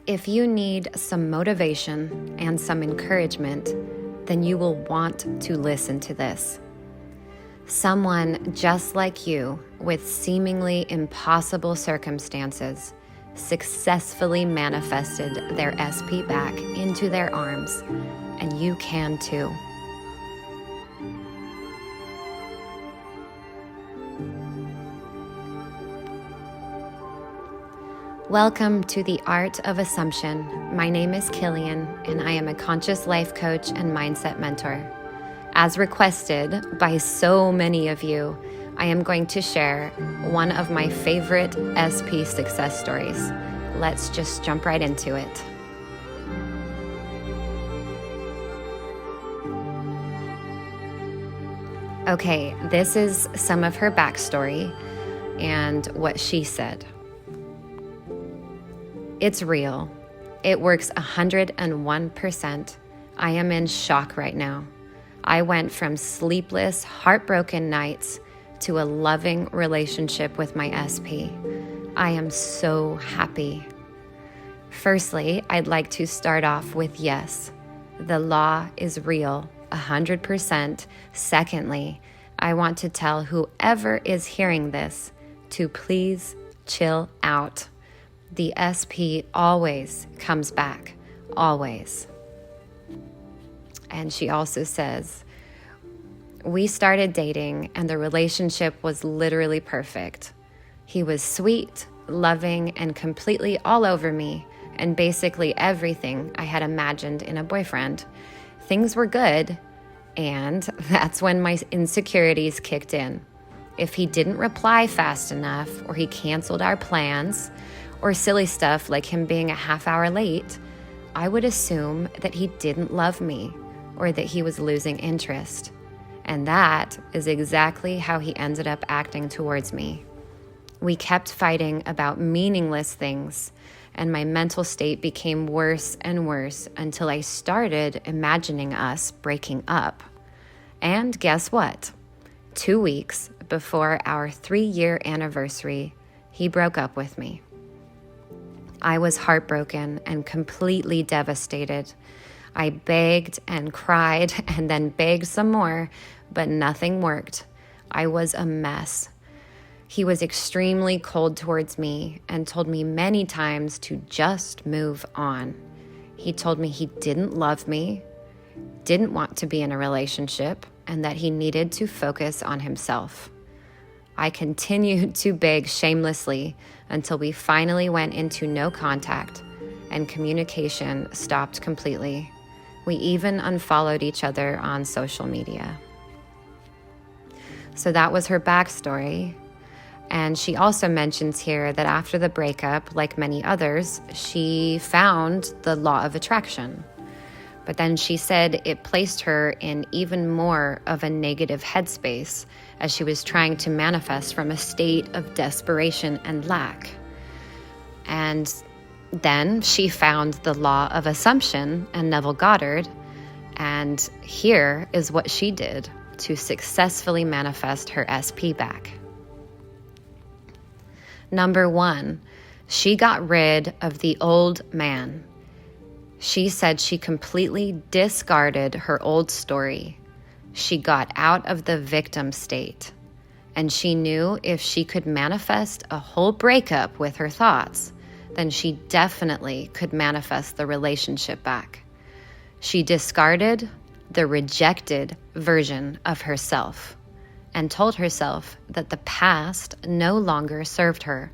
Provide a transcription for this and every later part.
If you need some motivation and some encouragement, then you will want to listen to this. Someone just like you, with seemingly impossible circumstances, successfully manifested their SP back into their arms, and you can too. Welcome to the Art of Assumption. My name is Killian, and I am a conscious life coach and mindset mentor. As requested by so many of you, I am going to share one of my favorite SP success stories. Let's just jump right into it. Okay, this is some of her backstory and what she said. It's real. It works 101%. I am in shock right now. I went from sleepless, heartbroken nights to a loving relationship with my SP. I am so happy. Firstly, I'd like to start off with yes, the law is real, 100%. Secondly, I want to tell whoever is hearing this to please chill out. The SP always comes back, always. And she also says, we started dating and the relationship was literally perfect. He was sweet, loving, and completely all over me, and basically everything I had imagined in a boyfriend. Things were good, and that's when my insecurities kicked in. If he didn't reply fast enough, or he canceled our plans, or silly stuff like him being a half hour late, I would assume that he didn't love me or that he was losing interest. And that is exactly how he ended up acting towards me. We kept fighting about meaningless things, and my mental state became worse and worse until I started imagining us breaking up. And guess what? 2 weeks before our 3-year anniversary, he broke up with me. I was heartbroken and completely devastated. I begged and cried and then begged some more, but nothing worked. I was a mess. He was extremely cold towards me and told me many times to just move on. He told me he didn't love me, didn't want to be in a relationship, and that he needed to focus on himself. I continued to beg shamelessly until we finally went into no contact and communication stopped completely. We even unfollowed each other on social media. So that was her backstory. And she also mentions here that after the breakup, like many others, she found the law of attraction. But then she said it placed her in even more of a negative headspace as she was trying to manifest from a state of desperation and lack. And then she found the law of assumption and Neville Goddard, and here is what she did to successfully manifest her SP back. Number 1, she got rid of the old man. She said she completely discarded her old story. She got out of the victim state, and she knew if she could manifest a whole breakup with her thoughts, then she definitely could manifest the relationship back. She discarded the rejected version of herself and told herself that the past no longer served her.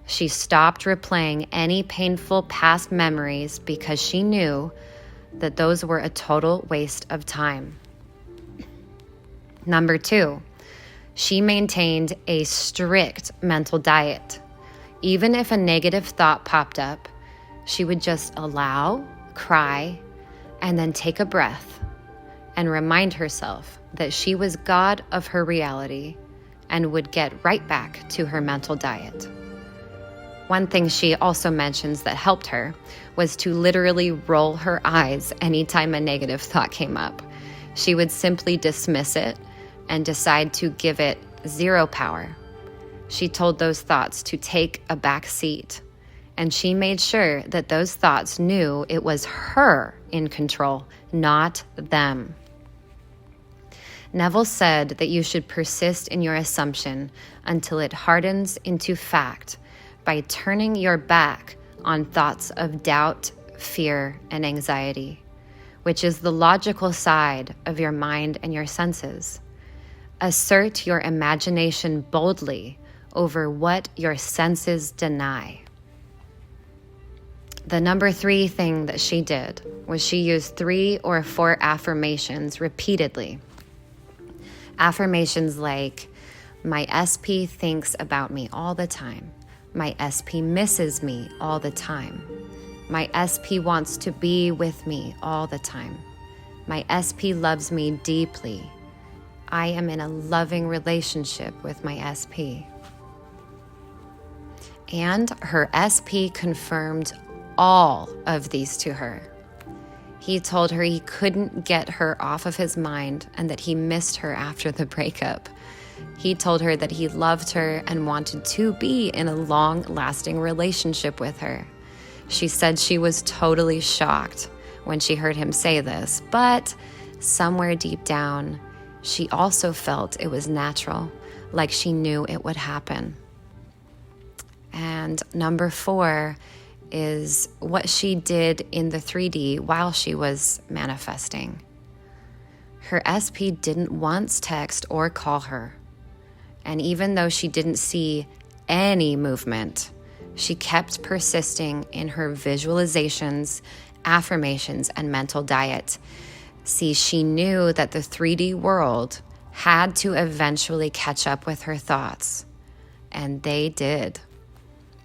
She stopped replaying any painful past memories because she knew that those were a total waste of time. Number 2, she maintained a strict mental diet. Even if a negative thought popped up, she would just allow, cry, and then take a breath and remind herself that she was God of her reality and would get right back to her mental diet. One thing she also mentions that helped her was to literally roll her eyes anytime a negative thought came up. She would simply dismiss it and decide to give it zero power. She told those thoughts to take a back seat and she made sure that those thoughts knew it was her in control, not them. Neville said that you should persist in your assumption until it hardens into fact by turning your back on thoughts of doubt, fear, and anxiety, which is the logical side of your mind and your senses. Assert your imagination boldly over what your senses deny. The number 3 thing that she did was she used 3 or 4 affirmations repeatedly. Affirmations like, my SP thinks about me all the time. My SP misses me all the time. My SP wants to be with me all the time. My SP loves me deeply. I am in a loving relationship with my SP. And her SP confirmed all of these to her. He told her he couldn't get her off of his mind and that he missed her after the breakup. He told her that he loved her and wanted to be in a long-lasting relationship with her. She said she was totally shocked when she heard him say this, but somewhere deep down, she also felt it was natural, like she knew it would happen. And number 4 is what she did in the 3D while she was manifesting. Her SP didn't once text or call her. And even though she didn't see any movement, she kept persisting in her visualizations, affirmations, and mental diet. See, she knew that the 3D world had to eventually catch up with her thoughts. And they did.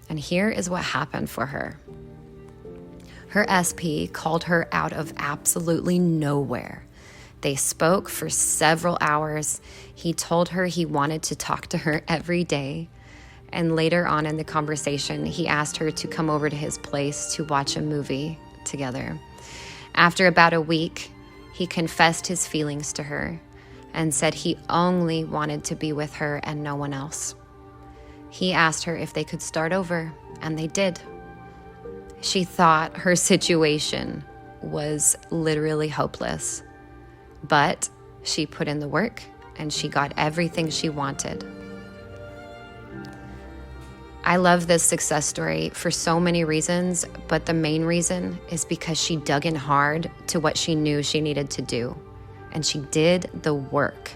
And here is what happened for her. Her SP called her out of absolutely nowhere. They spoke for several hours. He told her he wanted to talk to her every day. And later on in the conversation, he asked her to come over to his place to watch a movie together. After about a week, he confessed his feelings to her and said he only wanted to be with her and no one else. He asked her if they could start over, and they did. She thought her situation was literally hopeless, but she put in the work and she got everything she wanted. I love this success story for so many reasons, but the main reason is because she dug in hard to what she knew she needed to do, and she did the work.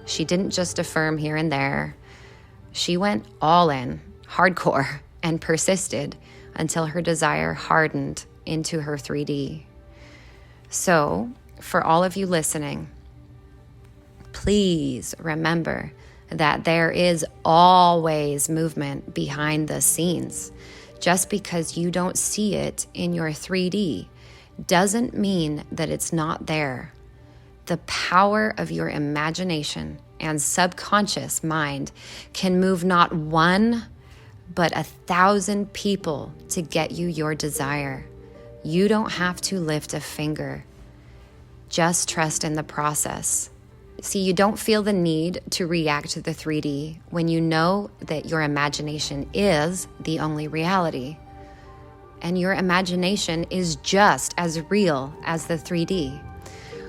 She didn't just affirm here and there. She went all in, hardcore, and persisted until her desire hardened into her 3D. So, for all of you listening, please remember that there is always movement behind the scenes. Just because you don't see it in your 3D doesn't mean that it's not there. The power of your imagination and subconscious mind can move not 1, but 1,000 people to get you your desire. You don't have to lift a finger. Just trust in the process. See, you don't feel the need to react to the 3D when you know that your imagination is the only reality. And your imagination is just as real as the 3D.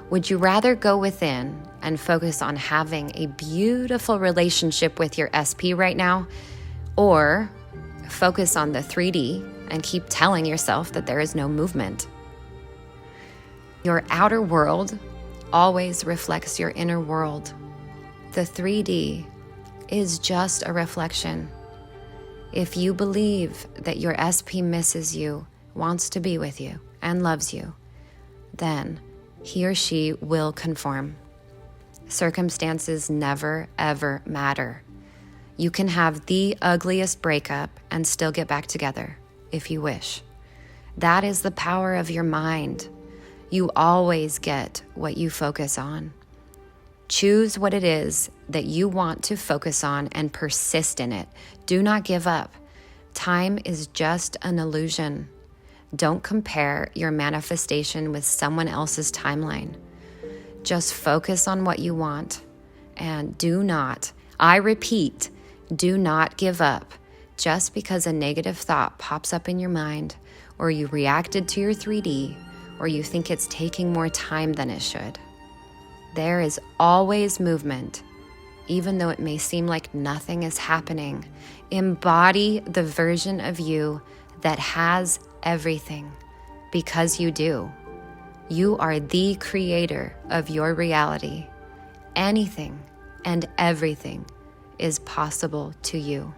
Would you rather go within and focus on having a beautiful relationship with your SP right now, or focus on the 3D and keep telling yourself that there is no movement? Your outer world always reflects your inner world. The 3D is just a reflection. If you believe that your SP misses you, wants to be with you, and loves you, then he or she will conform. Circumstances never, ever matter. You can have the ugliest breakup and still get back together if you wish. That is the power of your mind. You always get what you focus on. Choose what it is that you want to focus on and persist in it. Do not give up. Time is just an illusion. Don't compare your manifestation with someone else's timeline. Just focus on what you want, and do not, I repeat, do not give up just because a negative thought pops up in your mind, or you reacted to your 3D, or you think it's taking more time than it should. There is always movement, even though it may seem like nothing is happening. Embody the version of you that has everything, because you do. You are the creator of your reality. Anything and everything is possible to you.